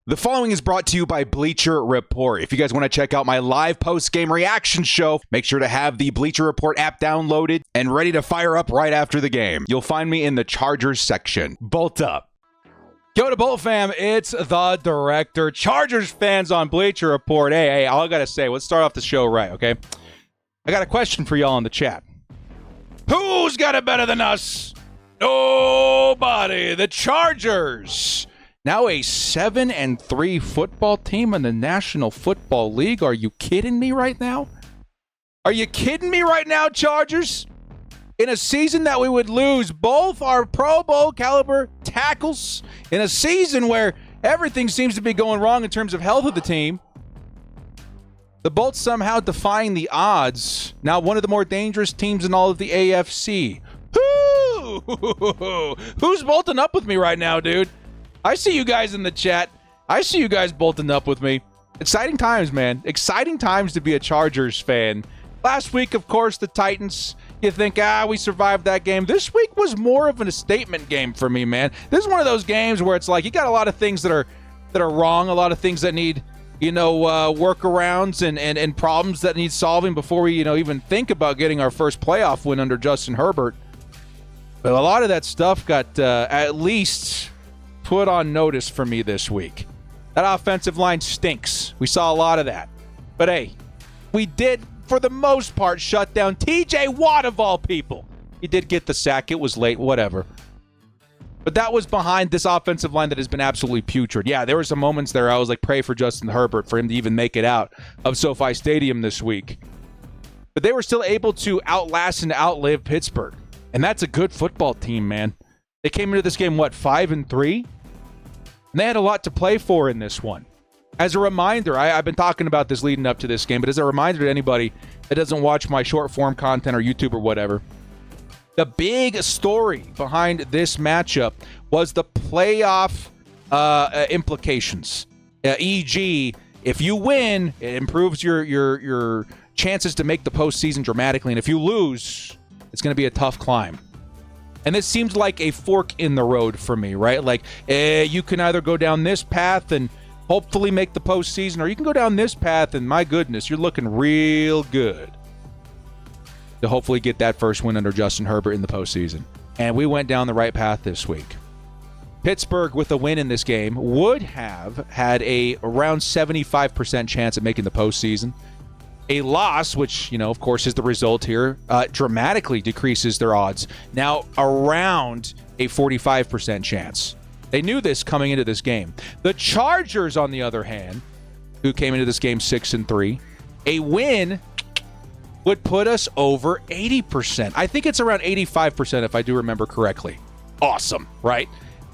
The following is brought to you by Bleacher Report. If you guys want to check out my live post-game reaction show, make sure to have the Bleacher Report app downloaded and ready to fire up right after the game. You'll find me in the Chargers section. Bolt up. Yo to Bolt fam, it's the director. Chargers fans on Bleacher Report. Hey, all I got to say, let's start off the show right, okay? I got a question for y'all in the chat. Who's got it better than us? Nobody. The Chargers. Now a 7-3 football team in the National Football League. Are you kidding me right now? Are you kidding me right now, Chargers? In a season that we would lose both our Pro Bowl caliber tackles, in a season where everything seems to be going wrong in terms of health of the team, the Bolts somehow defying the odds. Now one of the more dangerous teams in all of the AFC. Who's bolting up with me right now, dude? I see you guys in the chat. I see you guys bolting up with me. Exciting times, man. Exciting times to be a Chargers fan. Last week, of course, the Titans. You think, we survived that game. This week was more of a statement game for me, man. This is one of those games where it's like you got a lot of things that are wrong, a lot of things that need, workarounds and problems that need solving before we, even think about getting our first playoff win under Justin Herbert. But a lot of that stuff got at least put on notice for me this week. That offensive line stinks. We saw a lot of that. But hey, we did, for the most part, shut down TJ Watt of all people. He did get the sack. It was late, whatever. But that was behind this offensive line that has been absolutely putrid. Yeah, there were some moments there I was like, pray for Justin Herbert for him to even make it out of SoFi Stadium this week. But they were still able to outlast and outlive Pittsburgh. And that's a good football team, man. They came into this game, 5-3? And they had a lot to play for in this one. As a reminder, I've been talking about this leading up to this game, but as a reminder to anybody that doesn't watch my short-form content or YouTube or whatever, the big story behind this matchup was the playoff implications. E.g., if you win, it improves your chances to make the postseason dramatically, and if you lose, it's going to be a tough climb. And this seems like a fork in the road for me, right? Like, you can either go down this path and hopefully make the postseason, or you can go down this path and, my goodness, you're looking real good to hopefully get that first win under Justin Herbert in the postseason. And we went down the right path this week. Pittsburgh, with a win in this game, would have had a around 75% chance at making the postseason. A loss, which, of course, is the result here, dramatically decreases their odds. Now around a 45% chance. They knew this coming into this game. The Chargers, on the other hand, who came into this game 6-3, a win would put us over 80%. I think it's around 85% if I do remember correctly. Awesome, right?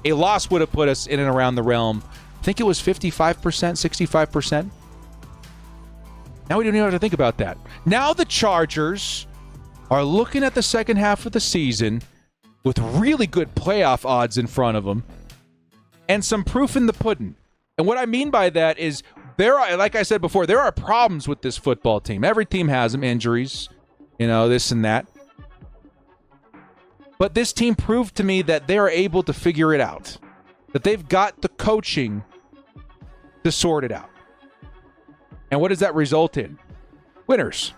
A loss would have put us in and around the realm. I think it was 55%, 65%. Now we don't even have to think about that. Now the Chargers are looking at the second half of the season with really good playoff odds in front of them and some proof in the pudding. And what I mean by that is like I said before, there are problems with this football team. Every team has them, injuries, this and that. But this team proved to me that they are able to figure it out, that they've got the coaching to sort it out. And what does that result in? Winners.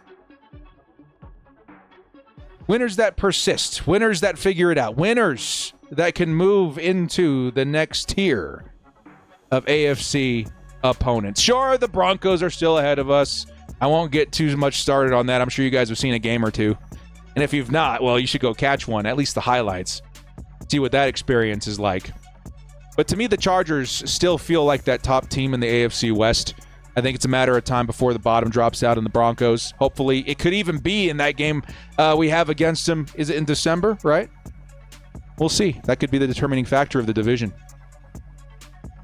Winners that persist. Winners that figure it out. Winners that can move into the next tier of AFC opponents. Sure, the Broncos are still ahead of us. I won't get too much started on that. I'm sure you guys have seen a game or two. And if you've not, well, you should go catch one, at least the highlights. See what that experience is like. But to me, the Chargers still feel like that top team in the AFC West. I think it's a matter of time before the bottom drops out in the Broncos. Hopefully, it could even be in that game we have against them. Is it in December, right? We'll see. That could be the determining factor of the division.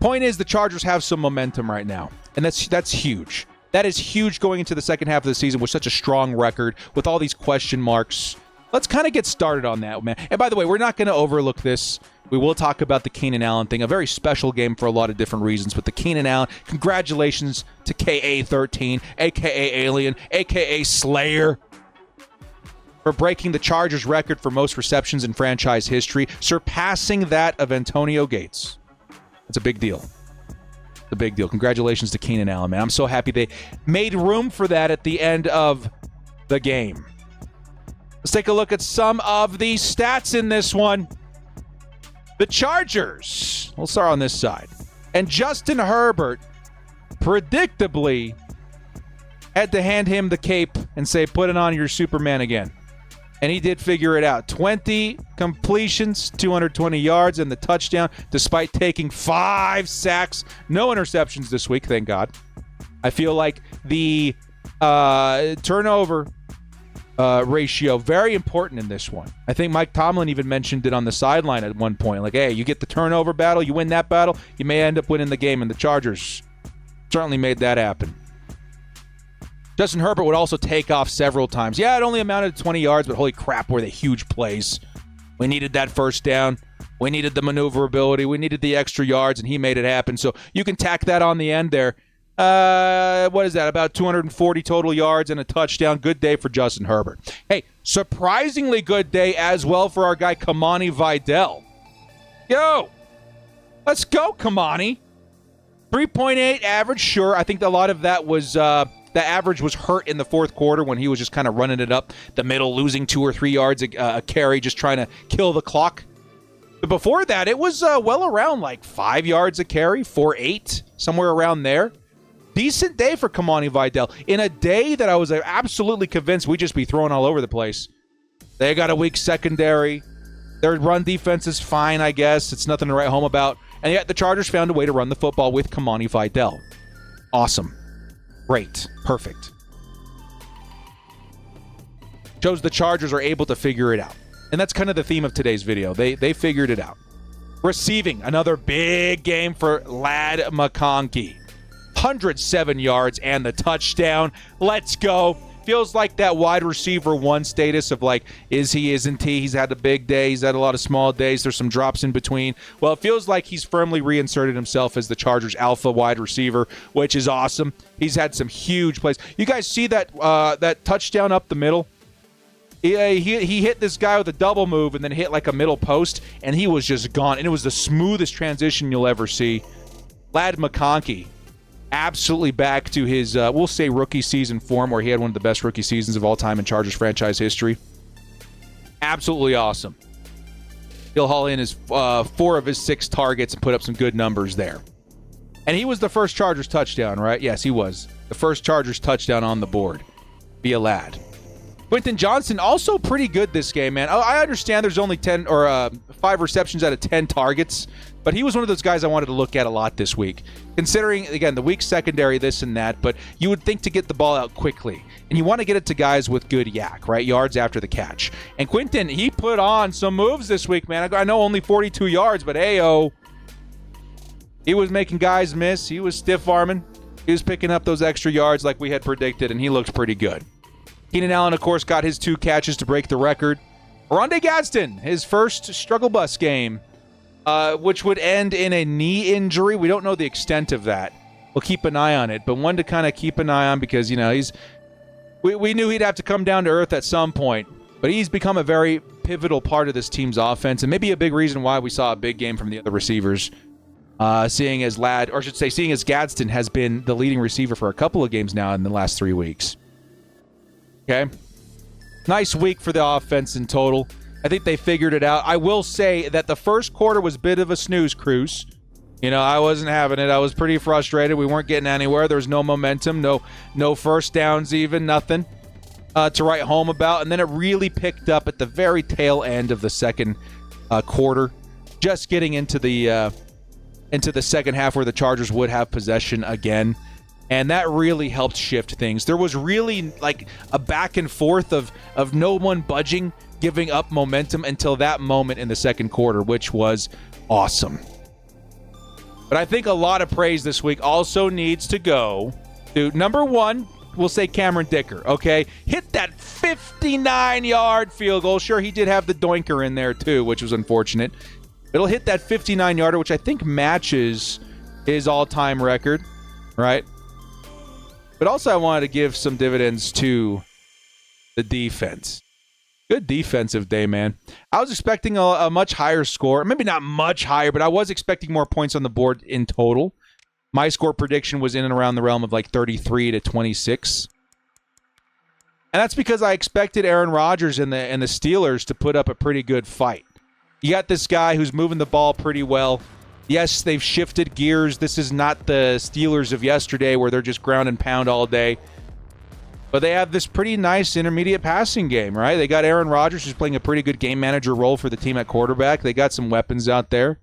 Point is, the Chargers have some momentum right now, and that's huge. That is huge going into the second half of the season with such a strong record, with all these question marks. Let's kind of get started on that, man. And by the way, we're not going to overlook this. We will talk about the Keenan Allen thing, a very special game for a lot of different reasons. But the Keenan Allen, congratulations to KA13, a.k.a. Alien, a.k.a. Slayer, for breaking the Chargers' record for most receptions in franchise history, surpassing that of Antonio Gates. It's a big deal. the big deal. Congratulations to Keenan Allen, man. I'm so happy they made room for that at the end of the game. Let's take a look at some of the stats in this one. The Chargers, we'll start on this side. And Justin Herbert, predictably, had to hand him the cape and say, put it on, your Superman again. And he did figure it out. 20 completions, 220 yards, and the touchdown, despite taking 5 sacks. No interceptions this week, thank God. I feel like the turnover ratio, very important in this one. I think Mike Tomlin even mentioned it on the sideline at one point. Like, hey, you get the turnover battle, you win that battle, you may end up winning the game, and the Chargers certainly made that happen. Justin Herbert would also take off several times. Yeah, it only amounted to 20 yards, but holy crap, were they huge plays. We needed that first down. We needed the maneuverability. We needed the extra yards, and he made it happen. So you can tack that on the end there. What is that? About 240 total yards and a touchdown. Good day for Justin Herbert. Hey, surprisingly good day as well for our guy Kamani Vidal. Yo, let's go, Kamani. 3.8 average, sure. I think a lot of that was the average was hurt in the fourth quarter when he was just kind of running it up the middle, losing 2 or 3 yards a carry, just trying to kill the clock. But before that, it was well around like 5 yards a carry, 4.8, somewhere around there. Decent day for Kamani Vidal. In a day that I was absolutely convinced we'd just be throwing all over the place. They got a weak secondary. Their run defense is fine, I guess. It's nothing to write home about. And yet the Chargers found a way to run the football with Kamani Vidal. Awesome. Great. Perfect. Shows the Chargers are able to figure it out. And that's kind of the theme of today's video. They figured it out. Receiving, another big game for Ladd McConkey. 107 yards and the touchdown. Let's go. Feels like that wide receiver 1 status of like, is he, isn't he? He's had a big day. He's had a lot of small days. There's some drops in between. Well, it feels like he's firmly reinserted himself as the Chargers' alpha wide receiver, which is awesome. He's had some huge plays. You guys see that that touchdown up the middle? He hit this guy with a double move and then hit like a middle post, and he was just gone. And it was the smoothest transition you'll ever see. Ladd McConkey, absolutely back to his, we'll say, rookie season form, where he had one of the best rookie seasons of all time in Chargers franchise history. Absolutely awesome. He'll haul in his 4 of his 6 targets and put up some good numbers there. And he was the first Chargers touchdown, right? Yes, he was. The first Chargers touchdown on the board via Ladd. Quentin Johnson, also pretty good this game, man. I understand there's only 10 or 5 receptions out of 10 targets, but he was one of those guys I wanted to look at a lot this week. Considering, again, the weak secondary, this and that, but you would think to get the ball out quickly. And you want to get it to guys with good yak, right? Yards after the catch. And Quentin, he put on some moves this week, man. I know only 42 yards, but hey-oh. He was making guys miss. He was stiff-arming. He was picking up those extra yards like we had predicted, and he looked pretty good. Keenan Allen, of course, got his 2 catches to break the record. Rondé Gadsden, his first struggle bus game, which would end in a knee injury. We don't know the extent of that. We'll keep an eye on it, but one to kind of keep an eye on because, you know, we knew he'd have to come down to earth at some point, but he's become a very pivotal part of this team's offense and maybe a big reason why we saw a big game from the other receivers, seeing as Gadsden has been the leading receiver for a couple of games now in the last 3 weeks. Okay. Nice week for the offense in total. I think they figured it out. I will say that the first quarter was a bit of a snooze cruise. You know, I wasn't having it. I was pretty frustrated. We weren't getting anywhere. There was no momentum, no first downs even, nothing to write home about. And then it really picked up at the very tail end of the second quarter, just getting into the second half where the Chargers would have possession again. And that really helped shift things. There was really like a back and forth of no one budging, giving up momentum until that moment in the second quarter, which was awesome. But I think a lot of praise this week also needs to go to, number 1, we'll say Cameron Dicker, okay? Hit that 59-yard field goal. Sure, he did have the doinker in there too, which was unfortunate. It'll hit that 59-yarder, which I think matches his all-time record, right? But also I wanted to give some dividends to the defense. Good defensive day, man. I was expecting a much higher score. Maybe not much higher, but I was expecting more points on the board in total. My score prediction was in and around the realm of like 33-26. And that's because I expected Aaron Rodgers and the Steelers to put up a pretty good fight. You got this guy who's moving the ball pretty well. Yes, they've shifted gears. This is not the Steelers of yesterday where they're just ground and pound all day. But they have this pretty nice intermediate passing game, right? They got Aaron Rodgers, who's playing a pretty good game manager role for the team at quarterback. They got some weapons out there.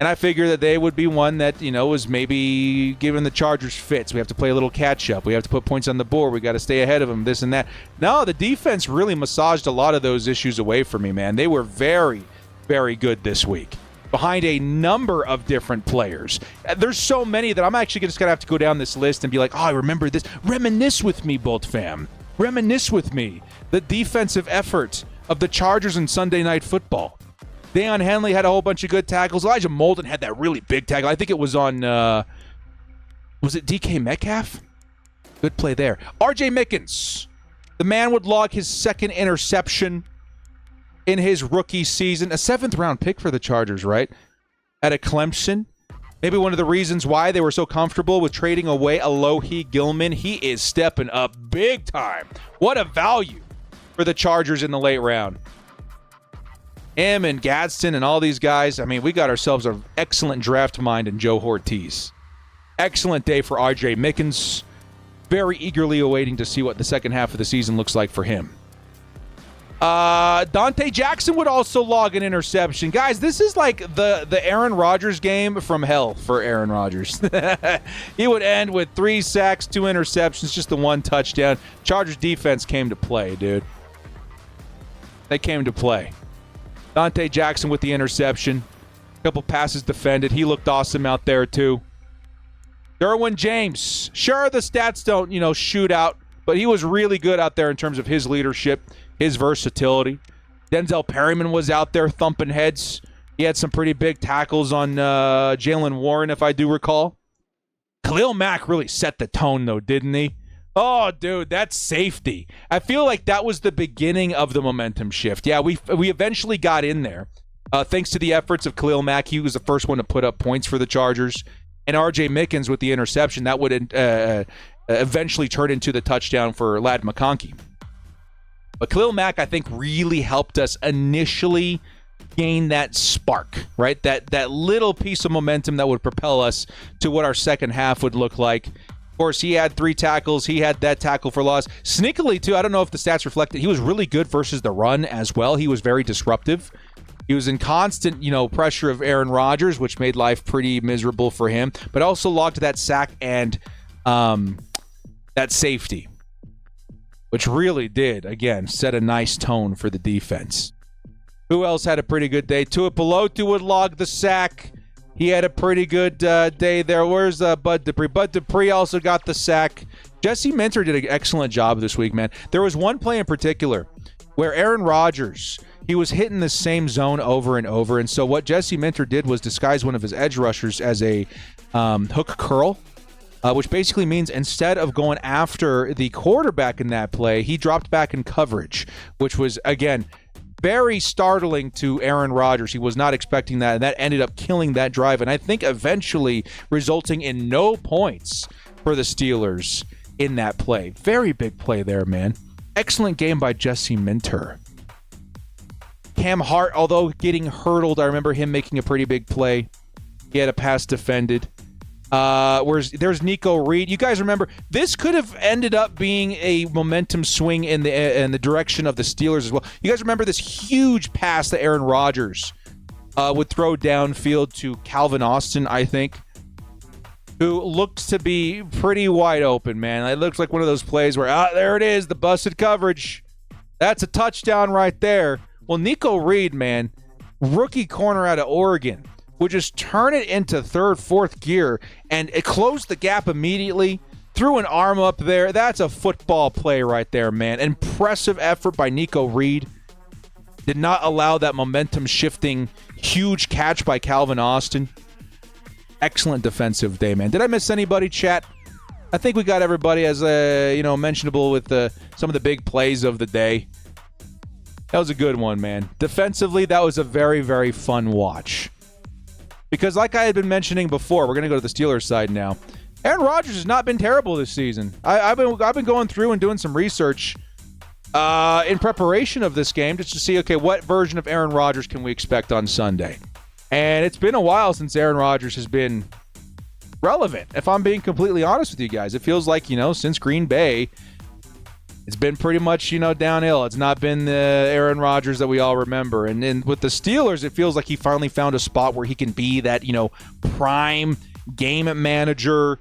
And I figure that they would be one that, was maybe giving the Chargers fits. We have to play a little catch-up. We have to put points on the board. We got to stay ahead of them, this and that. No, the defense really massaged a lot of those issues away from me, man. They were very, very good this week behind a number of different players. There's so many that I'm actually just going to have to go down this list and be like, oh, I remember this. Reminisce with me, Bolt fam. Reminisce with me. The defensive effort of the Chargers in Sunday Night Football. Deion Henley had a whole bunch of good tackles. Elijah Molden had that really big tackle. I think it was on, was it DK Metcalf? Good play there. RJ Mickens. The man would log his second interception in his rookie season. A 7th-round pick for the Chargers, right? At a Clemson. Maybe one of the reasons why they were so comfortable with trading away Alohi Gilman. He is stepping up big time. What a value for the Chargers in the late round. Him and Gadsden and all these guys. I mean, we got ourselves an excellent draft mind in Joe Ortiz. Excellent day for RJ Mickens. Very eagerly awaiting to see what the second half of the season looks like for him. Dante Jackson would also log an interception. Guys, this is like the Aaron Rodgers game from hell for Aaron Rodgers. He would end with 3 sacks, 2 interceptions, just the 1 touchdown. Chargers defense came to play, dude. They came to play. Dante Jackson with the interception. A couple passes defended. He looked awesome out there, too. Derwin James. Sure, the stats don't, shoot out, but he was really good out there in terms of his leadership, his versatility. Denzel Perryman was out there thumping heads. He had some pretty big tackles on Jalen Warren, if I do recall. Khalil Mack really set the tone, though, didn't he? Oh, dude, that's safety. I feel like that was the beginning of the momentum shift. Yeah, we eventually got in there. Thanks to the efforts of Khalil Mack, he was the first one to put up points for the Chargers. And R.J. Mickens with the interception, that would eventually turn into the touchdown for Ladd McConkey. But Khalil Mack, I think, really helped us initially gain that spark, right? That little piece of momentum that would propel us to what our second half would look like. Of course, he had 3 tackles. He had that tackle for loss. Sneakily, too, I don't know if the stats reflect it. He was really good versus the run as well. He was very disruptive. He was in constant, pressure of Aaron Rodgers, which made life pretty miserable for him, but also logged that sack and that safety, which really did, again, set a nice tone for the defense. Who else had a pretty good day? Tua Pelotu would log the sack. He had a pretty good day there. Where's Bud Dupree? Bud Dupree also got the sack. Jesse Minter did an excellent job this week, man. There was one play in particular where Aaron Rodgers, he was hitting the same zone over and over. And so what Jesse Minter did was disguise one of his edge rushers as a hook curl, which basically means instead of going after the quarterback in that play, he dropped back in coverage, which was, again, very startling to Aaron Rodgers. He was not expecting that, and that ended up killing that drive, and I think eventually resulting in no points for the Steelers in that play. Very big play there, man. Excellent game by Jesse Minter. Cam Hart, although getting hurdled, I remember him making a pretty big play. He had a pass defended. There's Nico Reed. You guys remember this could have ended up being a momentum swing in the direction of the Steelers as well. You guys remember this huge pass that Aaron Rodgers would throw downfield to Calvin Austin, I think, who looks to be pretty wide open, man. It looks like one of those plays where, there it is, the busted coverage. That's a touchdown right there. Well, Nico Reed, man, rookie corner out of Oregon, would just turn it into 3rd, 4th gear, and it closed the gap immediately, threw an arm up there. That's a football play right there, man. Impressive effort by Nico Reed. Did not allow that momentum-shifting huge catch by Calvin Austin. Excellent defensive day, man. Did I miss anybody, chat? I think we got everybody as, mentionable with some of the big plays of the day. That was a good one, man. Defensively, that was a very, very fun watch. Because like I had been mentioning before, we're going to go to the Steelers side now. Aaron Rodgers has not been terrible this season. I've been going through and doing some research in preparation of this game just to see, okay, what version of Aaron Rodgers can we expect on Sunday? And it's been a while since Aaron Rodgers has been relevant, if I'm being completely honest with you guys. It feels like, since Green Bay, it's been pretty much, downhill. It's not been the Aaron Rodgers that we all remember. And then with the Steelers, it feels like he finally found a spot where he can be that, prime game manager,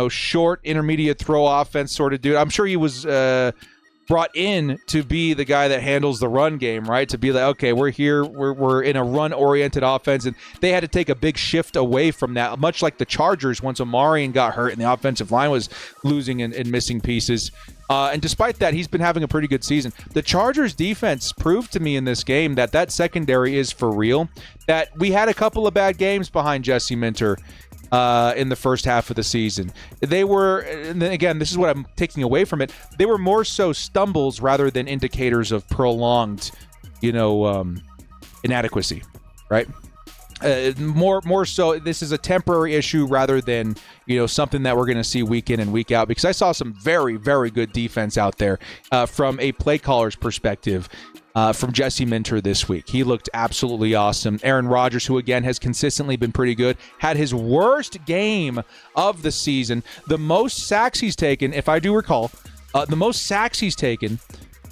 short, intermediate throw offense sort of dude. I'm sure he was brought in to be the guy that handles the run game, right? To be like, okay, we're here, we're in a run-oriented offense, and they had to take a big shift away from that, much like the Chargers once Amarian got hurt and the offensive line was losing and missing pieces. And despite that, he's been having a pretty good season. The Chargers defense proved to me in this game that secondary is for real, that we had a couple of bad games behind Jesse Minter in the first half of the season. They were, and then again, this is what I'm taking away from it, they were more so stumbles rather than indicators of prolonged, inadequacy, right? More so, this is a temporary issue rather than, something that we're going to see week in and week out, because I saw some very, very good defense out there from a play caller's perspective. From Jesse Minter this week. He looked absolutely awesome. Aaron Rodgers, who again has consistently been pretty good, had his worst game of the season. The most sacks he's taken, if I do recall, the most sacks he's taken,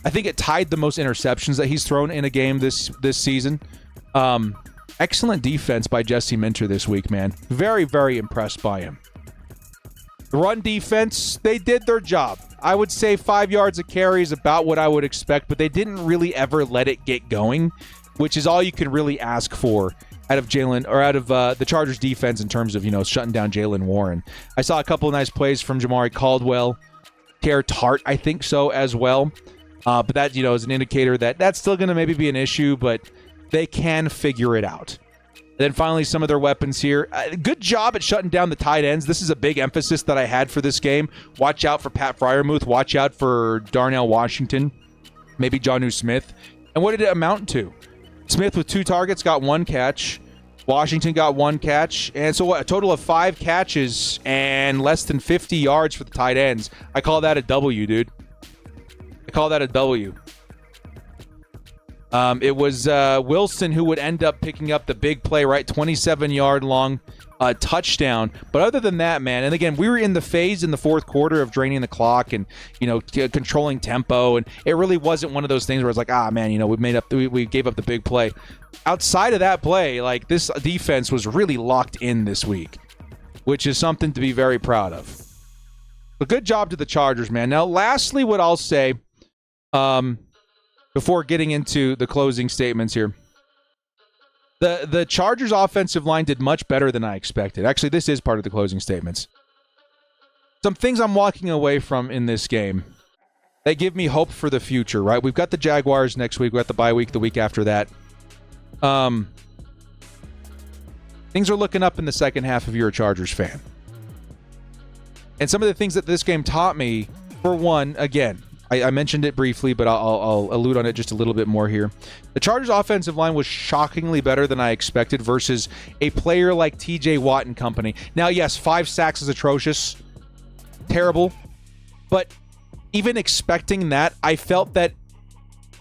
I think it tied the most interceptions that he's thrown in a game this season. Excellent defense by Jesse Minter this week, man. Very, very impressed by him. The run defense, they did their job. I would say 5 yards of carry is about what I would expect, but they didn't really ever let it get going, which is all you can really ask for out of the Chargers defense in terms of, shutting down Jaylen Warren. I saw a couple of nice plays from Jamari Caldwell. Kerr Tart, I think so as well. But that, is an indicator that that's still going to maybe be an issue, but they can figure it out. And then finally, some of their weapons here. Good job at shutting down the tight ends. This is a big emphasis that I had for this game. Watch out for Pat Freiermuth. Watch out for Darnell Washington. Maybe Jonnu Smith. And what did it amount to? Smith with 2 targets got 1 catch. Washington got 1 catch. And so what? A total of 5 catches and less than 50 yards for the tight ends. I call that a W, dude. I call that a W. It was Wilson who would end up picking up the big play, right? 27-yard long touchdown. But other than that, man, and again, we were in the phase in the fourth quarter of draining the clock and, controlling tempo. And it really wasn't one of those things where it's like, we gave up the big play. Outside of that play, like, this defense was really locked in this week, which is something to be very proud of. But good job to the Chargers, man. Now, lastly, what I'll say, before getting into the closing statements here, the Chargers offensive line did much better than I expected. Actually, this is part of the closing statements. Some things I'm walking away from in this game that give me hope for the future, right? We've got the Jaguars next week. We've got the bye week the week after that. Things are looking up in the second half if you're a Chargers fan. And some of the things that this game taught me, for one, again, I mentioned it briefly, but I'll allude on it just a little bit more here. The Chargers' offensive line was shockingly better than I expected versus a player like TJ Watt and company. Now, yes, 5 sacks is atrocious. Terrible. But even expecting that, I felt that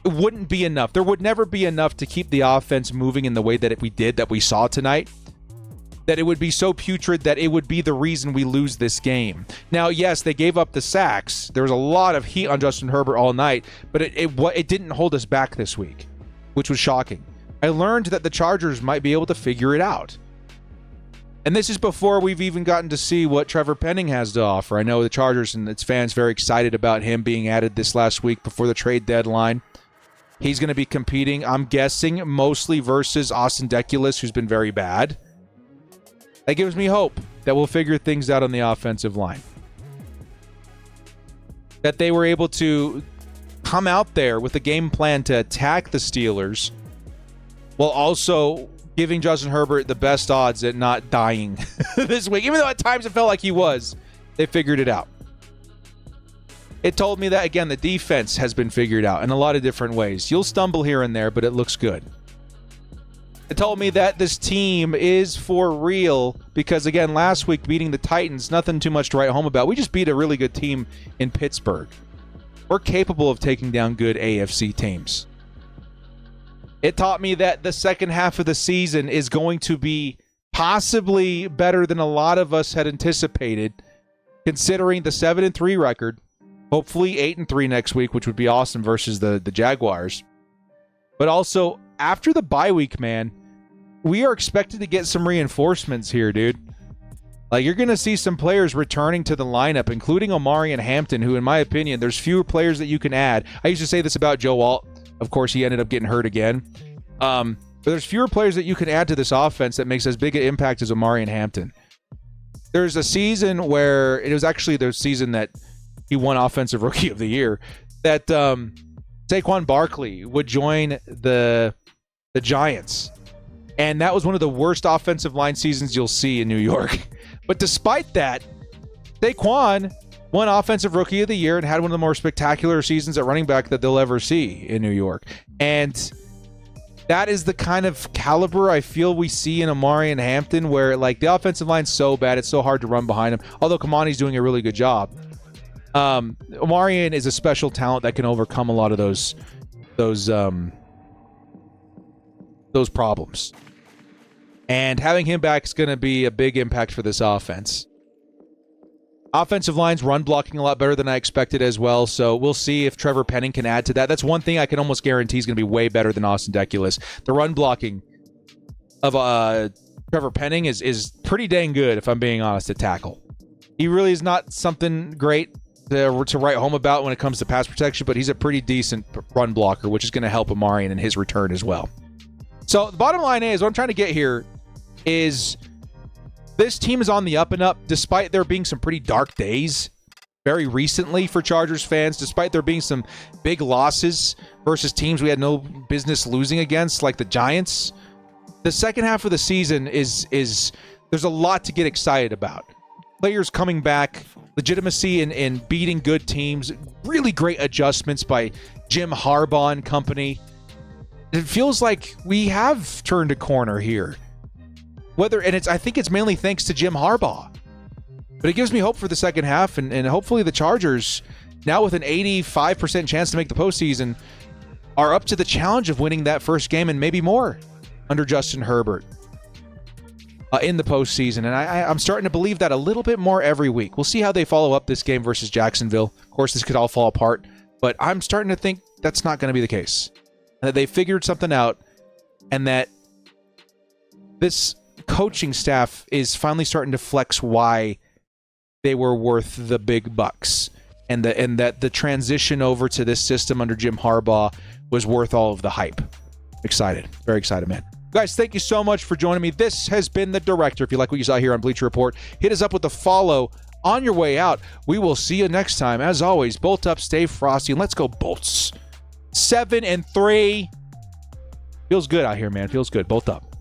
it wouldn't be enough. There would never be enough to keep the offense moving in the way that we saw tonight. That it would be so putrid that it would be the reason we lose this game. Now, yes, they gave up the sacks. There was a lot of heat on Justin Herbert all night, but it didn't hold us back this week, which was shocking. I learned that the Chargers might be able to figure it out. And this is before we've even gotten to see what Trevor Penning has to offer. I know the Chargers and its fans very excited about him being added this last week before the trade deadline. He's going to be competing, I'm guessing, mostly versus Austin Deculus, who's been very bad. That gives me hope that we'll figure things out on the offensive line. That they were able to come out there with a game plan to attack the Steelers while also giving Justin Herbert the best odds at not dying this week. Even though at times it felt like he was, they figured it out. It told me that, again, the defense has been figured out in a lot of different ways. You'll stumble here and there, but it looks good. It told me that this team is for real because, again, last week beating the Titans, nothing too much to write home about. We just beat a really good team in Pittsburgh. We're capable of taking down good AFC teams. It taught me that the second half of the season is going to be possibly better than a lot of us had anticipated, considering the 7-3 record. Hopefully 8-3 next week, which would be awesome versus the Jaguars. But also, after the bye week, man, we are expected to get some reinforcements here, dude. Like, you're going to see some players returning to the lineup, including Omari and Hampton, who, in my opinion, there's fewer players that you can add. I used to say this about Joe Alt. Of course, he ended up getting hurt again. But there's fewer players that you can add to this offense that makes as big an impact as Omari and Hampton. There's a season where, it was actually the season that he won Offensive Rookie of the Year, that Saquon Barkley would join the Giants. And that was one of the worst offensive line seasons you'll see in New York. But despite that, Saquon won Offensive Rookie of the Year and had one of the more spectacular seasons at running back that they'll ever see in New York. And that is the kind of caliber I feel we see in Omari and Hampton, where like the offensive line's so bad, it's so hard to run behind him. Although Kamani's doing a really good job. Omarian is a special talent that can overcome a lot of those problems. And having him back is going to be a big impact for this offense. Offensive line's run blocking a lot better than I expected as well, so we'll see if Trevor Penning can add to that. That's one thing I can almost guarantee is going to be way better than Austin Deculus. The run blocking of Trevor Penning is pretty dang good, if I'm being honest, at tackle. He really is not something great to write home about when it comes to pass protection, but he's a pretty decent run blocker, which is going to help Omarian in his return as well. So the bottom line is, what I'm trying to get here is this team is on the up and up, despite there being some pretty dark days very recently for Chargers fans, despite there being some big losses versus teams we had no business losing against, like the Giants. The second half of the season is there's a lot to get excited about. Players coming back, legitimacy in beating good teams, really great adjustments by Jim Harbaugh and company. It feels like we have turned a corner here. I think it's mainly thanks to Jim Harbaugh. But it gives me hope for the second half, and hopefully the Chargers, now with an 85% chance to make the postseason, are up to the challenge of winning that first game and maybe more under Justin Herbert in the postseason. And I'm starting to believe that a little bit more every week. We'll see how they follow up this game versus Jacksonville. Of course, this could all fall apart, but I'm starting to think that's not going to be the case. That they figured something out, and that this coaching staff is finally starting to flex why they were worth the big bucks, and that the transition over to this system under Jim Harbaugh was worth all of the hype. Excited. Very excited, man. Guys, thank you so much for joining me. This has been The Director. If you like what you saw here on Bleacher Report, hit us up with a follow on your way out. We will see you next time. As always, bolt up, stay frosty, and let's go Bolts. 7-3. Feels good out here, man. Feels good. Bolt up.